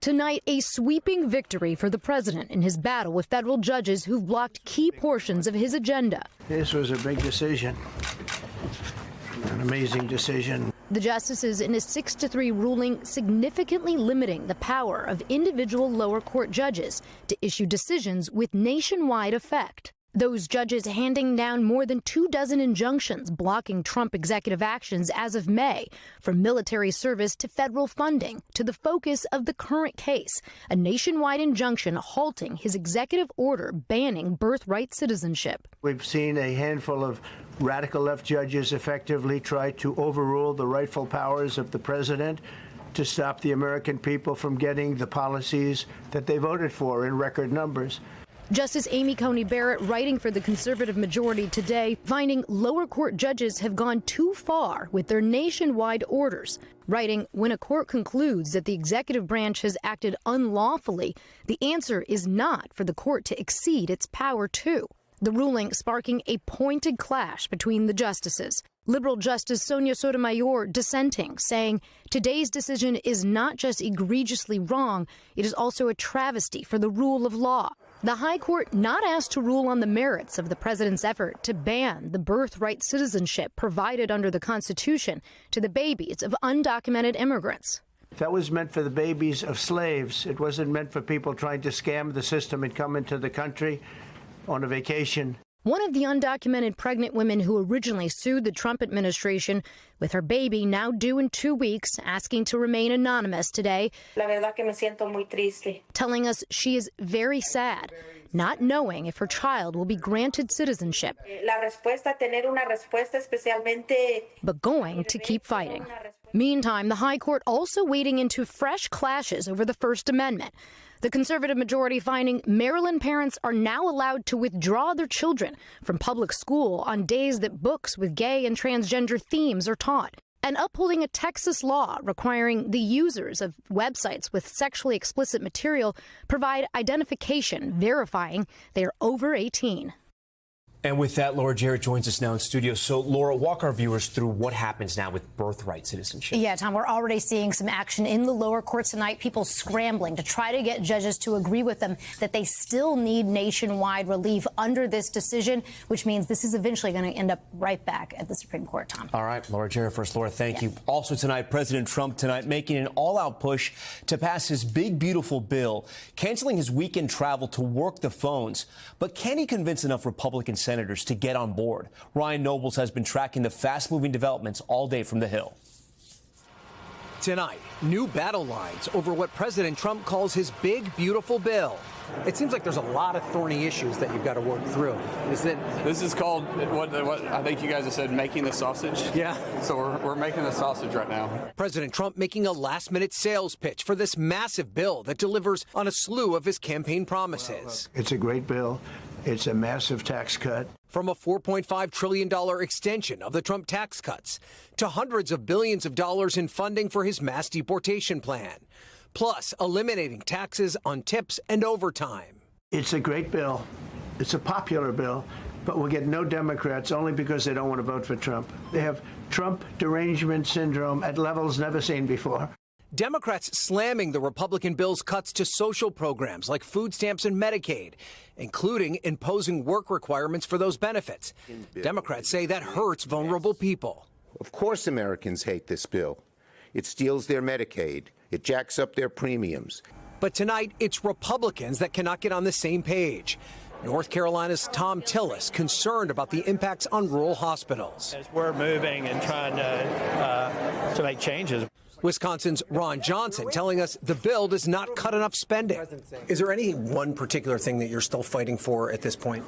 Tonight, a sweeping victory for the president in his battle with federal judges who've blocked key portions of his agenda. This was a big decision, an amazing decision. The justices in a 6-3 ruling significantly limiting the power of individual lower court judges to issue decisions with nationwide effect. Those judges handing down more than 24 injunctions blocking Trump executive actions as of May, from military service to federal funding to the focus of the current case, a nationwide injunction halting his executive order banning birthright citizenship. We've seen a handful of radical left judges effectively try to overrule the rightful powers of the president to stop the American people from getting the policies that they voted for in record numbers. Justice Amy Coney Barrett, writing for the conservative majority today, finding lower court judges have gone too far with their nationwide orders. Writing, when a court concludes that the executive branch has acted unlawfully, the answer is not for the court to exceed its power too. The ruling sparking a pointed clash between the justices. Liberal Justice Sonia Sotomayor dissenting, saying today's decision is not just egregiously wrong, it is also a travesty for the rule of law. The High Court not asked to rule on the merits of the president's effort to ban the birthright citizenship provided under the Constitution to the babies of undocumented immigrants. That was meant for the babies of slaves. It wasn't meant for people trying to scam the system and come into the country on a vacation. One of the undocumented pregnant women who originally sued the Trump administration, with her baby now due in 2 weeks, asking to remain anonymous today, La verdad que me siento muy triste. Telling us she is very sad, not knowing if her child will be granted citizenship, La respuesta, tener una respuesta especialmente. but going to keep fighting. Meantime, the High Court also wading into fresh clashes over the First Amendment. The conservative majority finding Maryland parents are now allowed to withdraw their children from public school on days that books with gay and transgender themes are taught, and upholding a Texas law requiring the users of websites with sexually explicit material provide identification verifying they are over 18. And with that, Laura, Jarrett joins us now in studio. So, Laura, walk our viewers through what happens now with birthright citizenship. Yeah, Tom, we're already seeing some action in the lower courts tonight, people scrambling to try to get judges to agree with them that they still need nationwide relief under this decision, which means this is eventually going to end up right back at the Supreme Court, Tom. All right, Laura Jarrett first. Laura, thank you. Also tonight, President Trump tonight making an all-out push to pass his big, beautiful bill, canceling his weekend travel to work the phones. But can he convince enough Republican senators to get on board? Ryan Nobles has been tracking the fast-moving developments all day from the Hill. Tonight, new battle lines over what President Trump calls his big, beautiful bill. It seems like there's a lot of thorny issues that you've got to work through. This is called, what I think you guys have said, making the sausage? Yeah. So we're making the sausage right now. President Trump making a last-minute sales pitch for this massive bill that delivers on a slew of his campaign promises. It's a great bill. It's a massive tax cut. From a $4.5 trillion extension of the Trump tax cuts to hundreds of billions of dollars in funding for his mass deportation plan, plus eliminating taxes on tips and overtime. It's a great bill. It's a popular bill, but we'll get no Democrats only because they don't want to vote for Trump. They have Trump derangement syndrome at levels never seen before. Democrats slamming the Republican bill's cuts to social programs like food stamps and Medicaid, including imposing work requirements for those benefits. Democrats say that hurts vulnerable people. Of course Americans hate this bill. It steals their Medicaid. It jacks up their premiums. But tonight, it's Republicans that cannot get on the same page. North Carolina's Tom Tillis concerned about the impacts on rural hospitals. As we're moving and trying to make changes. Wisconsin's Ron Johnson telling us the bill does not cut enough spending. Is there any one particular thing that you're still fighting for at this point?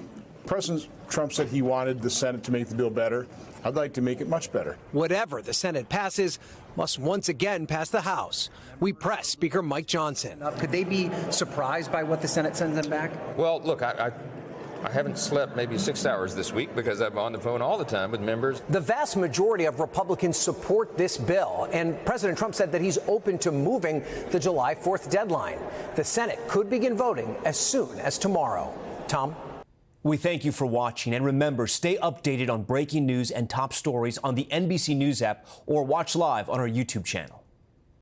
President Trump said he wanted the Senate to make the bill better. I'd like to make it much better. Whatever the Senate passes must once again pass the House. We press Speaker Mike Johnson. Could they be surprised by what the Senate sends them back? Well, look, I haven't slept maybe 6 hours this week because I'm on the phone all the time with members. The vast majority of Republicans support this bill, and President Trump said that he's open to moving the July 4th deadline. The Senate could begin voting as soon as tomorrow. Tom? We thank you for watching, and remember, stay updated on breaking news and top stories on the NBC News app or watch live on our YouTube channel.